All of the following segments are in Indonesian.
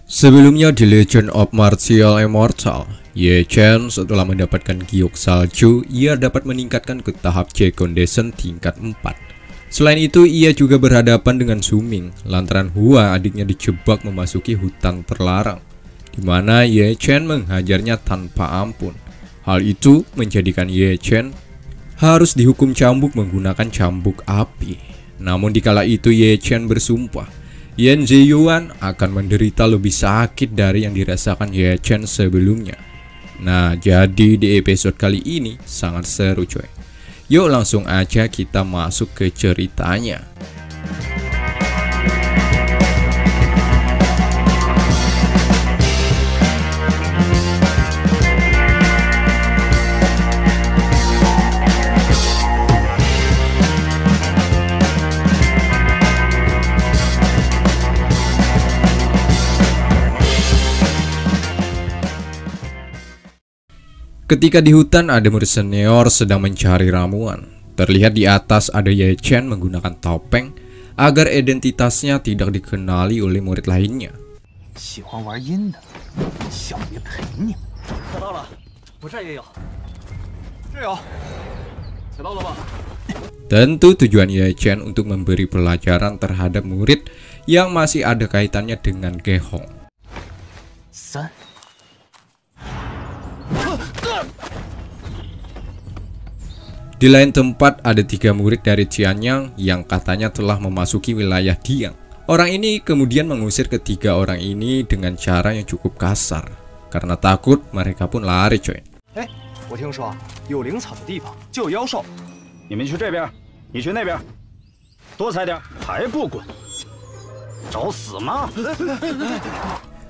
Sebelumnya di Legend of Martial Immortal, Ye Chen setelah mendapatkan giok salju, ia dapat meningkatkan ke tahap C Condition tingkat 4. Selain itu, ia juga berhadapan dengan Su Ming lantaran Hua adiknya dijebak memasuki hutan terlarang, di mana Ye Chen menghajarnya tanpa ampun. Hal itu menjadikan Ye Chen harus dihukum cambuk menggunakan cambuk api. Namun dikala itu Ye Chen bersumpah Yan Ziyuan akan menderita lebih sakit dari yang dirasakan Ye Chen sebelumnya. Nah, jadi di episode kali ini sangat seru coy. Yuk langsung aja kita masuk ke ceritanya. Ketika di hutan ada murid senior sedang mencari ramuan. Terlihat di atas ada Ye Chen menggunakan topeng agar identitasnya tidak dikenali oleh murid lainnya. Tentu tujuan Ye Chen untuk memberi pelajaran terhadap murid yang masih ada kaitannya dengan Gehong. Di lain tempat ada 3 murid dari Qianyang yang katanya telah memasuki wilayah Diang. Orang ini kemudian mengusir ketiga orang ini dengan cara yang cukup kasar. Karena takut, mereka pun lari coy.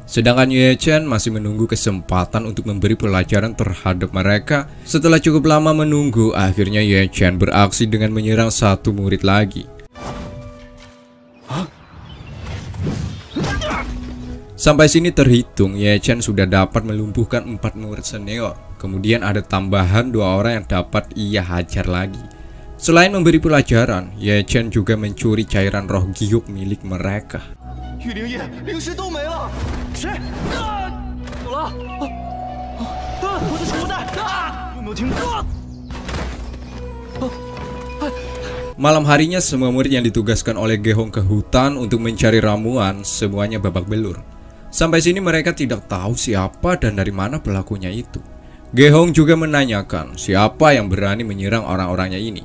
Sedangkan Ye Chen masih menunggu kesempatan untuk memberi pelajaran terhadap mereka. Setelah cukup lama menunggu, akhirnya Ye Chen beraksi dengan menyerang satu murid lagi. Sampai sini terhitung, Ye Chen sudah dapat melumpuhkan 4 murid senior. Kemudian ada tambahan 2 orang yang dapat ia hajar lagi. Selain memberi pelajaran, Ye Chen juga mencuri cairan roh giok milik mereka. Malam harinya semua murid yang ditugaskan oleh Gehong ke hutan untuk mencari ramuan semuanya babak belur. Sampai sini mereka tidak tahu siapa dan dari mana pelakunya itu. Gehong juga menanyakan siapa yang berani menyerang orang-orangnya ini.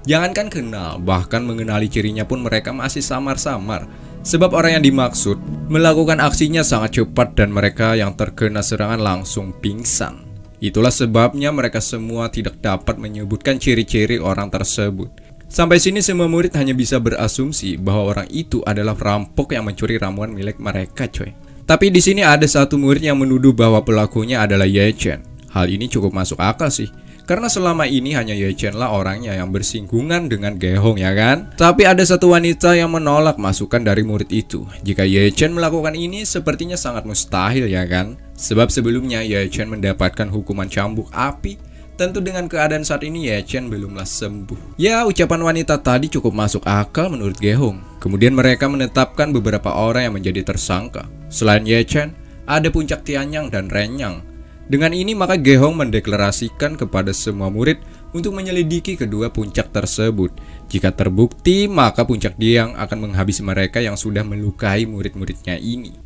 Jangankan kenal, bahkan mengenali cirinya pun mereka masih samar-samar. Sebab orang yang dimaksud melakukan aksinya sangat cepat dan mereka yang terkena serangan langsung pingsan. Itulah sebabnya mereka semua tidak dapat menyebutkan ciri-ciri orang tersebut. Sampai sini semua murid hanya bisa berasumsi bahwa orang itu adalah perampok yang mencuri ramuan milik mereka coy. Tapi di sini ada satu murid yang menuduh bahwa pelakunya adalah Ye Chen. Hal ini cukup masuk akal sih. Karena selama ini hanya Ye Chen lah orangnya yang bersinggungan dengan Gehong ya kan. Tapi ada satu wanita yang menolak masukan dari murid itu. Jika Ye Chen melakukan ini sepertinya sangat mustahil ya kan. Sebab sebelumnya Ye Chen mendapatkan hukuman cambuk api. Tentu dengan keadaan saat ini Ye Chen belumlah sembuh. Ya, ucapan wanita tadi cukup masuk akal menurut Gehong. Kemudian mereka menetapkan beberapa orang yang menjadi tersangka. Selain Ye Chen, ada Puncak Tianyang dan Renyang. Dengan ini maka Gehong mendeklarasikan kepada semua murid untuk menyelidiki kedua puncak tersebut. Jika terbukti maka Puncak Diang akan menghabisi mereka yang sudah melukai murid-muridnya ini.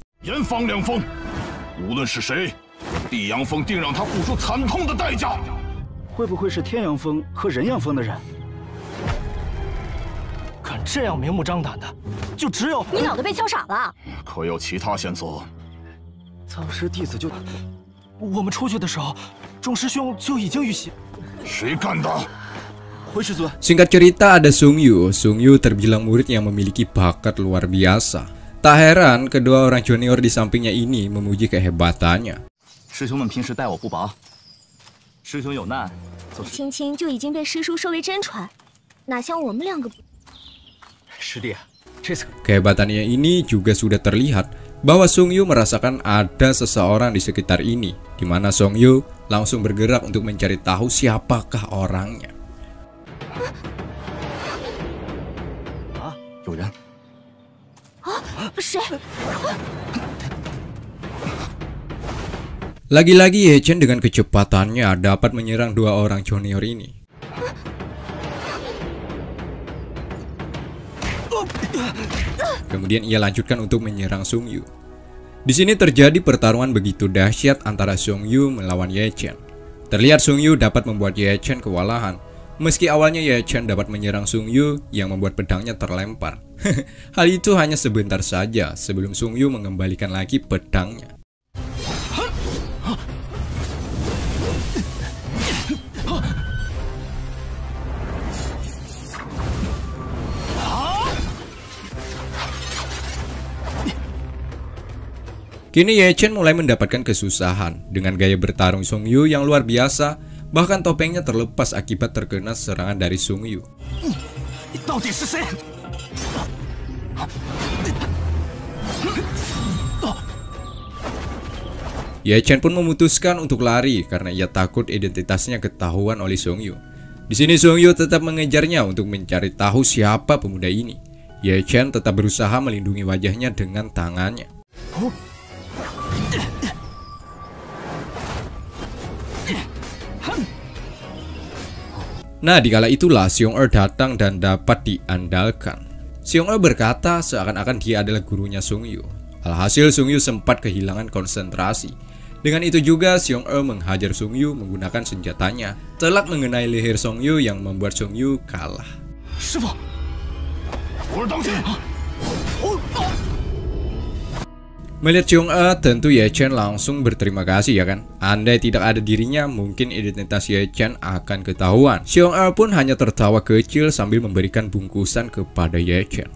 Singkat cerita ada Sung Yu. Sung Yu terbilang murid yang memiliki bakat luar biasa. Tak heran kedua orang junior di sampingnya ini memuji kehebatannya. Kehebatannya ini juga sudah terlihat bahwa Sung Yu merasakan ada seseorang di sekitar ini, di mana Sung Yu langsung bergerak untuk mencari tahu siapakah orangnya. Lagi-lagi Ye Chen dengan kecepatannya dapat menyerang dua orang junior ini. Kemudian ia lanjutkan untuk menyerang Sung Yu. Di sini terjadi pertarungan begitu dahsyat antara Sung Yu melawan Ye Chen. Terlihat Sung Yu dapat membuat Ye Chen kewalahan. Meski awalnya Ye Chen dapat menyerang Sung Yu yang membuat pedangnya terlempar. Hal itu hanya sebentar saja sebelum Sung Yu mengembalikan lagi pedangnya. Kini Ye Chen mulai mendapatkan kesusahan dengan gaya bertarung Sung Yu yang luar biasa, bahkan topengnya terlepas akibat terkena serangan dari Sung Yu. Ye Chen pun memutuskan untuk lari karena ia takut identitasnya ketahuan oleh Sung Yu. Di sini Sung Yu tetap mengejarnya untuk mencari tahu siapa pemuda ini. Ye Chen tetap berusaha melindungi wajahnya dengan tangannya. Nah, dikala itulah Xiong Er datang dan dapat diandalkan. Xiong Er berkata seakan-akan dia adalah gurunya Sung Yu. Alhasil Sung Yu sempat kehilangan konsentrasi. Dengan itu juga Xiong Er menghajar Sung Yu menggunakan senjatanya, telak mengenai leher Sung Yu yang membuat Sung Yu kalah. Melihat Xiong Er, tentu Ye Chen langsung berterima kasih ya kan. Andai tidak ada dirinya, mungkin identitas Ye Chen akan ketahuan. Xiong Er pun hanya tertawa kecil sambil memberikan bungkusan kepada Ye Chen.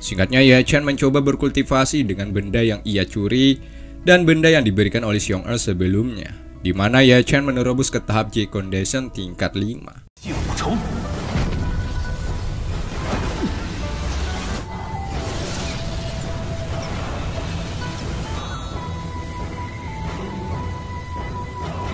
Singkatnya, Ye Chen mencoba berkultivasi dengan benda yang ia curi dan benda yang diberikan oleh Xiong Er sebelumnya, di mana Ye Chen menerobos ke tahap J Condition tingkat 5.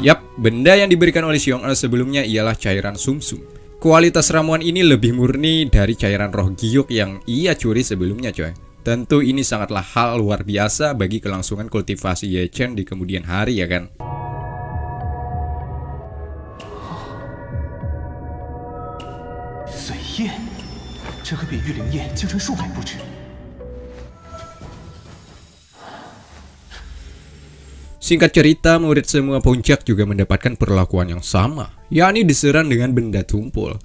Yap, benda yang diberikan oleh Xiong Er sebelumnya ialah cairan sumsum. Kualitas ramuan ini lebih murni dari cairan roh giok yang ia curi sebelumnya, coy. Tentu ini sangatlah hal luar biasa bagi kelangsungan kultivasi Ye Chen di kemudian hari ya kan. Singkat cerita, murid semua puncak juga mendapatkan perlakuan yang sama, yakni diserang dengan benda tumpul.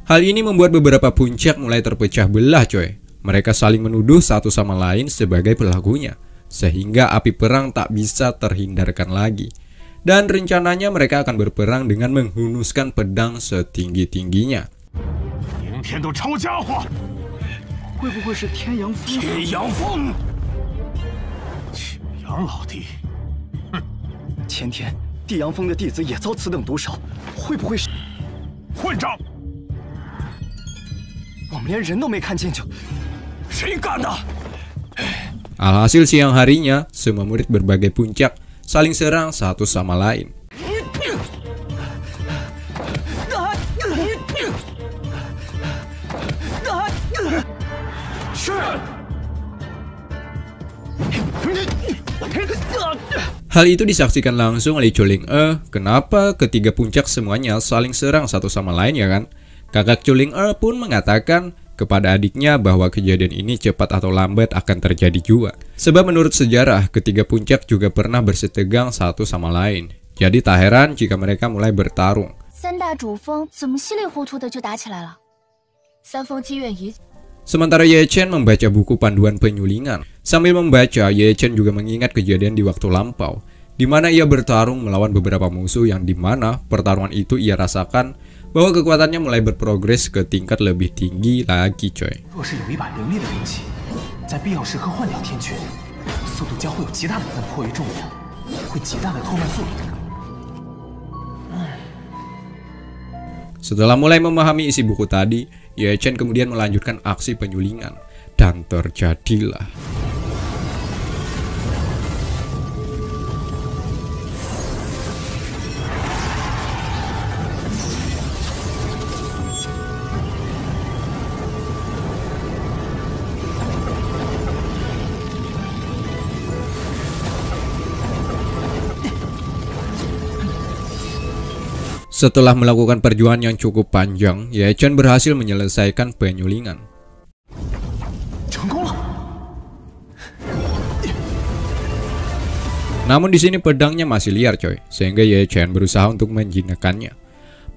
Hal ini membuat beberapa puncak mulai terpecah belah, coy. Mereka saling menuduh satu sama lain sebagai pelakunya, sehingga api perang tak bisa terhindarkan lagi. Dan rencananya mereka akan berperang dengan menghunuskan pedang setinggi-tingginya. Alhasil siang harinya, semua murid berbagai puncak saling serang satu sama lain. Hal itu disaksikan langsung oleh Chuling E. Kenapa ketiga puncak semuanya saling serang satu sama lain ya kan? Kakak Chuling E pun mengatakan kepada adiknya bahwa kejadian ini cepat atau lambat akan terjadi juga. Sebab menurut sejarah, ketiga puncak juga pernah bersetegang satu sama lain. Jadi tak heran jika mereka mulai bertarung. Sementara Ye Chen membaca buku panduan penyulingan. Sambil membaca, Ye Chen juga mengingat kejadian di waktu lampau, di mana ia bertarung melawan beberapa musuh yang dimana pertarungan itu ia rasakan bahwa kekuatannya mulai berprogres ke tingkat lebih tinggi lagi, coy. Setelah mulai memahami isi buku tadi, Ye Chen kemudian melanjutkan aksi penyulingan, dan terjadilah. Setelah melakukan perjuangan yang cukup panjang, Ye Chen berhasil menyelesaikan penyulingan. Namun di sini pedangnya masih liar coy, sehingga Ye Chen berusaha untuk menjinakkannya.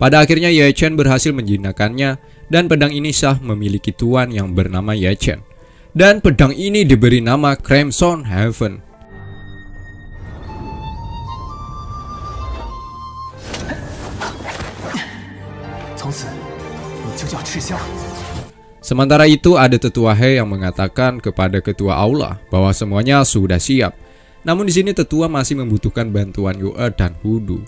Pada akhirnya Ye Chen berhasil menjinakkannya dan pedang ini sah memiliki tuan yang bernama Ye Chen. Dan pedang ini diberi nama Crimson Heaven. Sementara itu ada tetua He yang mengatakan kepada ketua aula bahwa semuanya sudah siap. Namun di sini tetua masih membutuhkan bantuan Yue dan Hudu.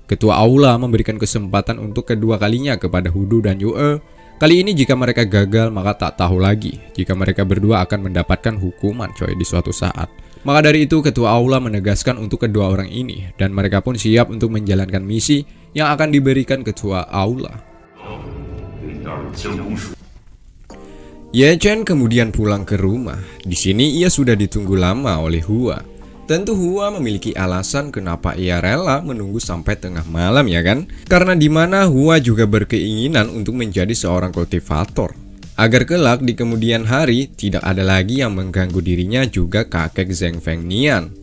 Ketua aula memberikan kesempatan untuk kedua kalinya kepada Hudu dan Yue. Kali ini jika mereka gagal maka tak tahu lagi jika mereka berdua akan mendapatkan hukuman coy di suatu saat. Maka dari itu ketua aula menegaskan untuk kedua orang ini dan mereka pun siap untuk menjalankan misi yang akan diberikan ketua aula. Ye Chen kemudian pulang ke rumah. Di sini ia sudah ditunggu lama oleh Hua. Tentu Hua memiliki alasan kenapa ia rela menunggu sampai tengah malam ya kan? Karena di mana Hua juga berkeinginan untuk menjadi seorang kultivator. Agar kelak di kemudian hari tidak ada lagi yang mengganggu dirinya juga kakek Zheng Fengnian.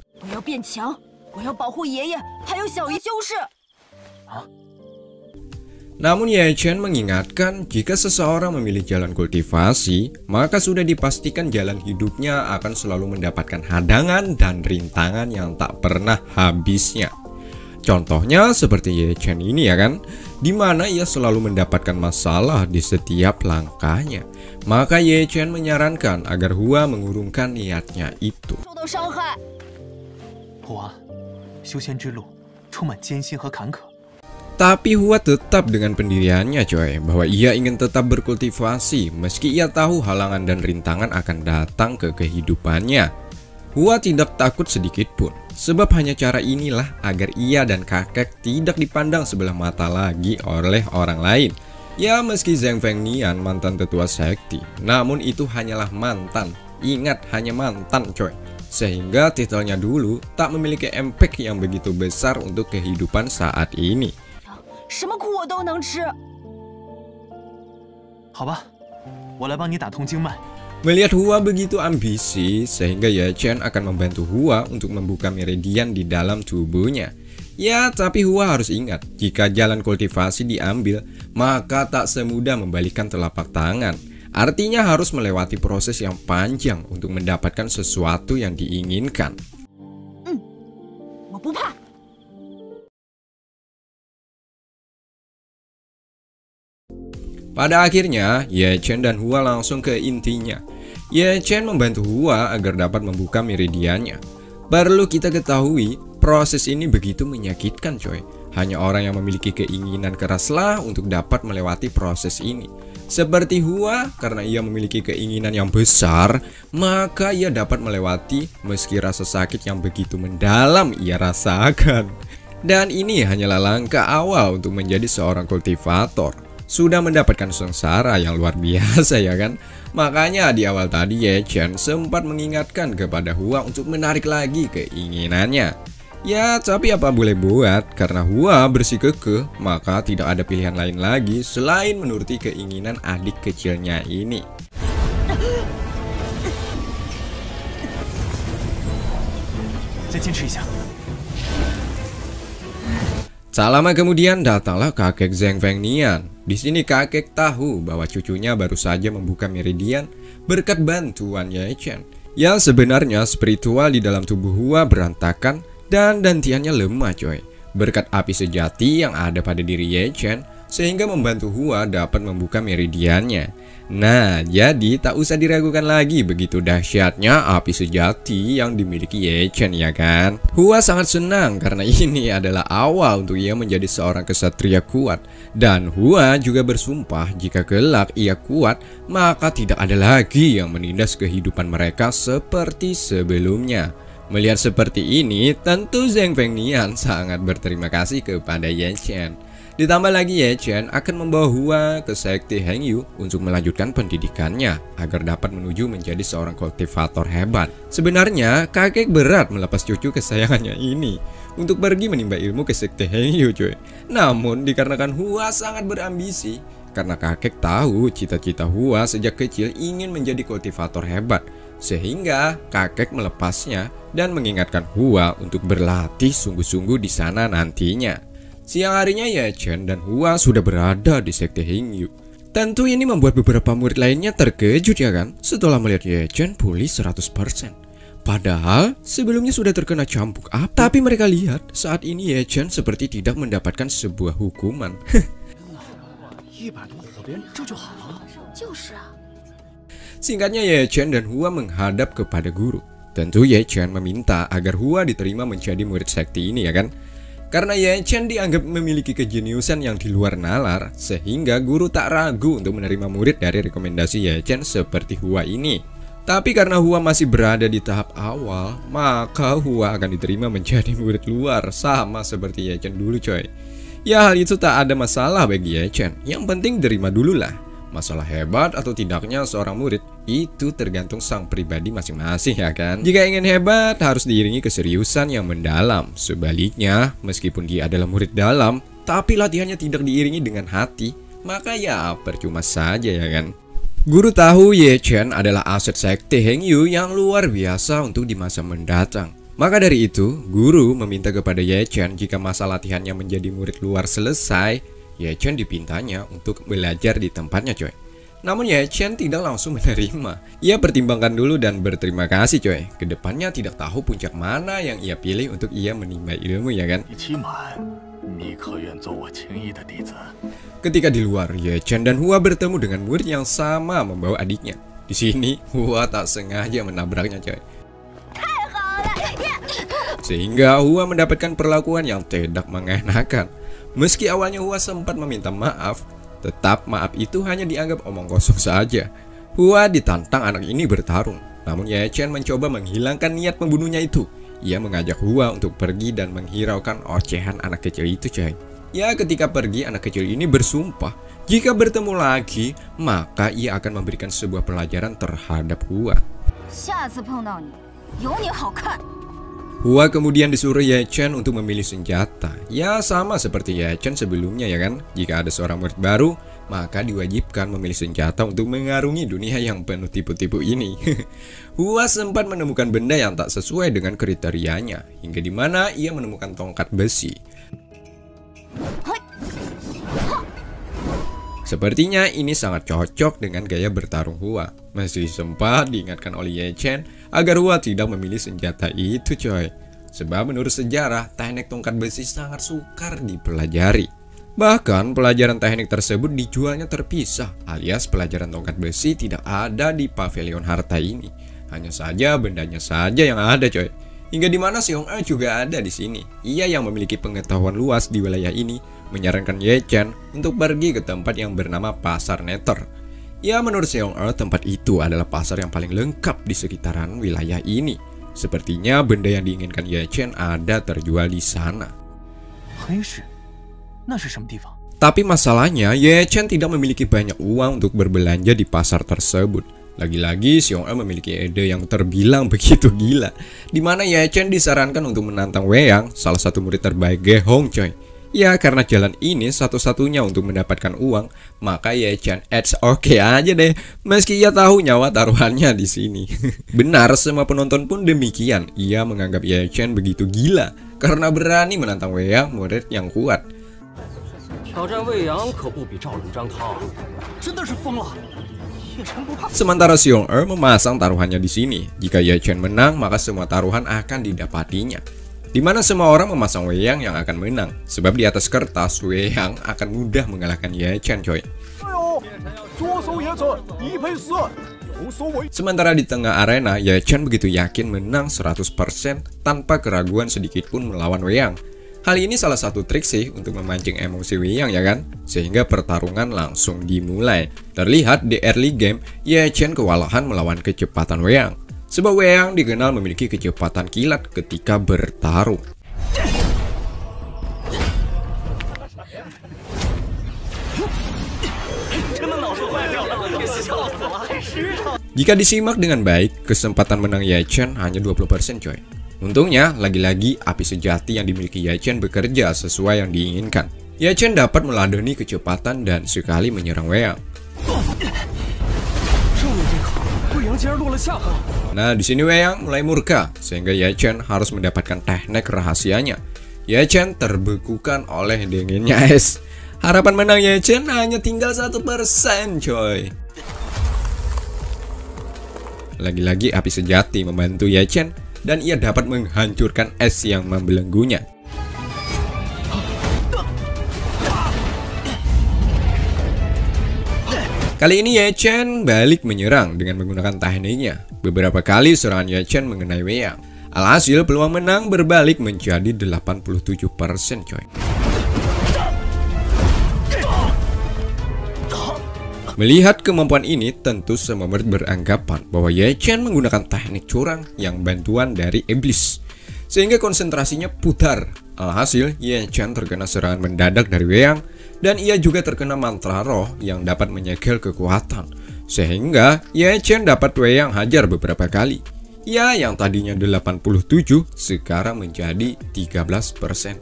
Namun Ye Chen mengingatkan jika seseorang memilih jalan kultivasi, maka sudah dipastikan jalan hidupnya akan selalu mendapatkan hadangan dan rintangan yang tak pernah habisnya. Contohnya seperti Ye Chen ini ya kan, dimana ia selalu mendapatkan masalah di setiap langkahnya. Maka Ye Chen menyarankan agar Hua mengurungkan niatnya itu. Tapi Hua tetap dengan pendiriannya coy, bahwa ia ingin tetap berkultivasi meski ia tahu halangan dan rintangan akan datang ke kehidupannya. Hua tidak takut sedikit pun, sebab hanya cara inilah agar ia dan kakek tidak dipandang sebelah mata lagi oleh orang lain. Ya meski Zheng Fengnian mantan tetua sekti, namun itu hanyalah mantan. Ingat, hanya mantan coy. Sehingga titelnya dulu tak memiliki impact yang begitu besar untuk kehidupan saat ini. Melihat Hua begitu ambisi, sehingga Ye Chen akan membantu Hua untuk membuka meridian di dalam tubuhnya. Ya, tapi Hua harus ingat, jika jalan kultivasi diambil, maka tak semudah membalikkan telapak tangan. Artinya harus melewati proses yang panjang untuk mendapatkan sesuatu yang diinginkan. Pada akhirnya, Ye Chen dan Hua langsung ke intinya. Ye Chen membantu Hua agar dapat membuka meridiannya. Perlu kita ketahui, proses ini begitu menyakitkan coy. Hanya orang yang memiliki keinginan keraslah untuk dapat melewati proses ini. Seperti Hua, karena ia memiliki keinginan yang besar, maka ia dapat melewati meski rasa sakit yang begitu mendalam ia rasakan. Dan ini hanyalah langkah awal untuk menjadi seorang kultivator. Sudah mendapatkan sengsara yang luar biasa ya kan. Makanya di awal tadi Ye Chen sempat mengingatkan kepada Hua untuk menarik lagi keinginannya. Ya tapi apa boleh buat, karena Hua bersikukuh, maka tidak ada pilihan lain lagi selain menuruti keinginan adik kecilnya ini. Tak lama kemudian datanglah kakek Zheng Fengnian. Di sini kakek tahu bahwa cucunya baru saja membuka meridian berkat bantuan Ye Chen. Yang sebenarnya spiritual di dalam tubuh Hua berantakan dan dantiannya lemah coy. Berkat api sejati yang ada pada diri Ye Chen sehingga membantu Hua dapat membuka meridiannya. Nah, jadi tak usah diragukan lagi begitu dahsyatnya api sejati yang dimiliki Ye Chen ya kan. Hua sangat senang karena ini adalah awal untuk ia menjadi seorang kesatria kuat. Dan Hua juga bersumpah jika kelak ia kuat, maka tidak ada lagi yang menindas kehidupan mereka seperti sebelumnya. Melihat seperti ini, tentu Zheng Fengnian sangat berterima kasih kepada Ye Chen. Ditambah lagi Ye Chen akan membawa Hua ke sekte Hengyu untuk melanjutkan pendidikannya agar dapat menuju menjadi seorang kultivator hebat. Sebenarnya kakek berat melepas cucu kesayangannya ini untuk pergi menimba ilmu ke sekte Hengyu cuy. Namun dikarenakan Hua sangat berambisi, karena kakek tahu cita-cita Hua sejak kecil ingin menjadi kultivator hebat, sehingga kakek melepasnya dan mengingatkan Hua untuk berlatih sungguh-sungguh di sana nantinya. Siang harinya Ye Chen dan Hua sudah berada di sekte Hengyu. Tentu ini membuat beberapa murid lainnya terkejut ya kan, setelah melihat Ye Chen pulih 100%. Padahal sebelumnya sudah terkena cambuk api. Tapi mereka lihat saat ini Ye Chen seperti tidak mendapatkan sebuah hukuman. Singkatnya Ye Chen dan Hua menghadap kepada guru. Tentu Ye Chen meminta agar Hua diterima menjadi murid sekte ini ya kan. Karena Ye Chen dianggap memiliki kejeniusan yang di luar nalar, sehingga guru tak ragu untuk menerima murid dari rekomendasi Ye Chen seperti Hua ini. Tapi karena Hua masih berada di tahap awal, maka Hua akan diterima menjadi murid luar, sama seperti Ye Chen dulu coy. Ya hal itu tak ada masalah bagi Ye Chen, yang penting terima dulu lah. Masalah hebat atau tidaknya seorang murid itu tergantung sang pribadi masing-masing ya kan. Jika ingin hebat harus diiringi keseriusan yang mendalam. Sebaliknya, meskipun dia adalah murid dalam, tapi latihannya tidak diiringi dengan hati, maka ya percuma saja ya kan. Guru tahu Ye Chen adalah aset sekte Hengyu yang luar biasa untuk di masa mendatang. Maka dari itu, guru meminta kepada Ye Chen jika masa latihannya menjadi murid luar selesai, Ye Chen dipintanya untuk belajar di tempatnya coy. Namun Ye Chen tidak langsung menerima. Ia pertimbangkan dulu dan berterima kasih coy. Kedepannya tidak tahu puncak mana yang ia pilih untuk ia menimba ilmu ya kan. Ketika di luar, Ye Chen dan Hua bertemu dengan murid yang sama membawa adiknya. Di sini Hua tak sengaja menabraknya coy. Sehingga Hua mendapatkan perlakuan yang tidak mengenakan. Meski awalnya Hua sempat meminta maaf, tetap maaf itu hanya dianggap omong kosong saja. Hua ditantang anak ini bertarung. Namun Ye Chen mencoba menghilangkan niat pembunuhnya itu. Ia mengajak Hua untuk pergi dan menghiraukan ocehan anak kecil itu coy. Ya ketika pergi anak kecil ini bersumpah jika bertemu lagi maka ia akan memberikan sebuah pelajaran terhadap Hua. Hua kemudian disuruh Ye Chen untuk memilih senjata. Ya sama seperti Ye Chen sebelumnya ya kan. Jika ada seorang murid baru, maka diwajibkan memilih senjata untuk mengarungi dunia yang penuh tipu-tipu ini. Hua sempat menemukan benda yang tak sesuai dengan kriterianya, hingga dimana ia menemukan tongkat besi. Sepertinya ini sangat cocok dengan gaya bertarung Hua. Masih sempat diingatkan oleh Ye Chen agar Hua tidak memilih senjata itu coy. Sebab menurut sejarah, teknik tongkat besi sangat sukar dipelajari. Bahkan pelajaran teknik tersebut dijualnya terpisah, alias pelajaran tongkat besi tidak ada di pavilion harta ini. Hanya saja bendanya saja yang ada coy. Hingga dimana Xiong Er juga ada di sini. Ia yang memiliki pengetahuan luas di wilayah ini menyarankan Ye Chen untuk pergi ke tempat yang bernama Pasar Nether. Ya menurut Xiong Er tempat itu adalah pasar yang paling lengkap di sekitaran wilayah ini. Sepertinya benda yang diinginkan Ye Chen ada terjual di sana. Tapi masalahnya Ye Chen tidak memiliki banyak uang untuk berbelanja di pasar tersebut. Lagi-lagi Xiong Er memiliki ide yang terbilang begitu gila, dimana Ye Chen disarankan untuk menantang Wei Yang, salah satu murid terbaik Gehong coy. Ya karena jalan ini satu-satunya untuk mendapatkan uang, maka Ye Chen oke aja deh, meski ia tahu nyawa taruhannya di sini. Benar, semua penonton pun demikian. Ia menganggap Ye Chen begitu gila karena berani menantang Wei Yang, murid yang kuat. Sementara Xiong Er memasang taruhannya di sini. Jika Ye Chen menang, maka semua taruhan akan didapatinya. Dimana semua orang memasang Wei Yang yang akan menang. Sebab di atas kertas Wei Yang akan mudah mengalahkan Ye Chen coy. Sementara di tengah arena, Ye Chen begitu yakin menang 100% tanpa keraguan sedikit pun melawan Wei Yang. Hal ini salah satu trik sih untuk memancing emosi Wei Yang ya kan? Sehingga pertarungan langsung dimulai. Terlihat di early game, Ye Chen kewalahan melawan kecepatan Wei Yang. Sebab Wei Yang dikenal memiliki kecepatan kilat ketika bertarung. Jika disimak dengan baik, kesempatan menang Ye Chen hanya 20% coy. Untungnya, lagi-lagi api sejati yang dimiliki Ye Chen bekerja sesuai yang diinginkan. Ye Chen dapat meladeni kecepatan dan sekali menyerang Wei Yang. Nah, di sini Wei Yang mulai murka, sehingga Ye Chen harus mendapatkan teknik rahasianya. Ye Chen terbekukan oleh dinginnya es. Harapan menang Ye Chen hanya tinggal 1% coy. Lagi-lagi api sejati membantu Ye Chen dan ia dapat menghancurkan es yang membelenggunya. Kali ini Ye Chen balik menyerang dengan menggunakan tekniknya. Beberapa kali serangan Ye Chen mengenai Wei Yang. Alhasil peluang menang berbalik menjadi 87% coy. Melihat kemampuan ini, tentu semua murid beranggapan bahwa Ye Chen menggunakan teknik curang yang bantuan dari iblis, sehingga konsentrasinya putar. Alhasil, Ye Chen terkena serangan mendadak dari Wei Yang, dan ia juga terkena mantra roh yang dapat menyegel kekuatan, sehingga Ye Chen dapat Wei Yang hajar beberapa kali. Ya, yang tadinya 87 sekarang menjadi 13%.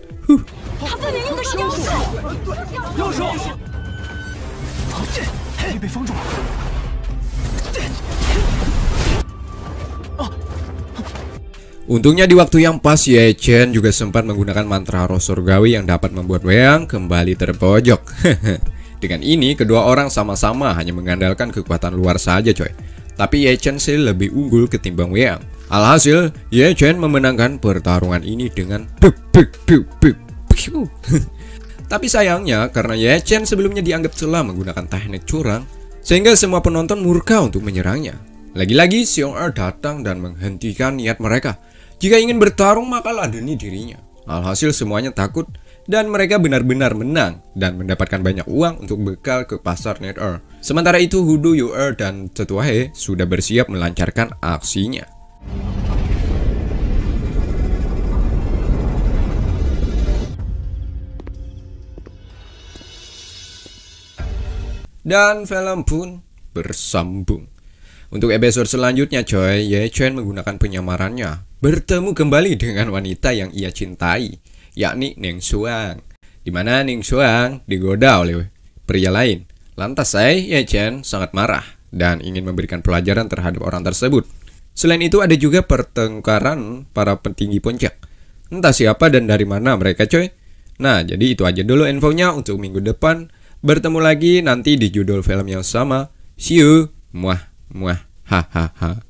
Untungnya di waktu yang pas, Ye Chen juga sempat menggunakan mantra roh surgawi yang dapat membuat Wei Yang kembali terpojok. Dengan ini, kedua orang sama-sama hanya mengandalkan kekuatan luar saja coy. Tapi Ye Chen sih lebih unggul ketimbang Wei Yang. Alhasil, Ye Chen memenangkan pertarungan ini dengan Tapi sayangnya, karena Ye Chen sebelumnya dianggap celah menggunakan teknik curang, sehingga semua penonton murka untuk menyerangnya. Lagi-lagi Xiong Er datang dan menghentikan niat mereka. Jika ingin bertarung maka ladeni dirinya. Alhasil semuanya takut dan mereka benar-benar menang dan mendapatkan banyak uang untuk bekal ke pasar Net Er. Sementara itu Hudu Yu Er dan Tetua He sudah bersiap melancarkan aksinya. Dan film pun bersambung. Untuk episode selanjutnya coy, Ye Chen menggunakan penyamarannya bertemu kembali dengan wanita yang ia cintai, yakni Ning Xuang. Dimana Ning Xuang digoda oleh pria lain. Lantas Ye Chen sangat marah dan ingin memberikan pelajaran terhadap orang tersebut. Selain itu ada juga pertengkaran para petinggi puncak. Entah siapa dan dari mana mereka coy. Nah, jadi itu aja dulu infonya untuk minggu depan. Bertemu lagi nanti di judul film yang sama. See you. Muah, muah, hahaha.